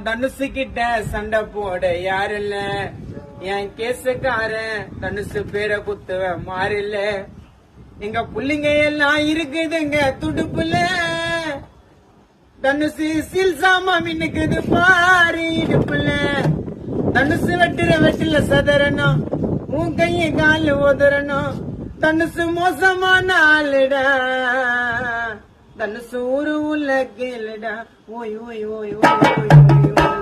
தனுசு கிட்ட சண்டை போட யாருல்ல என் கேசுக்காரன் தனுசு பேரை குத்துவ மாறில்ல எங்க புள்ளிங்க எல்லாம் இருக்குதுங்க துடுப்புல தனுசு சில்சாமா மின்னுக்குது பாரு இடுப்புல தனுசு வெட்டுற வெட்டில சதறணும் உன் கைய கால உதறணும் தனுசு மோசமான ஆளுடா தனுசு ஊரு உள்ள கேளுடா ஓய் ஓய் ஓய் ஓய் ஓய் ஓய்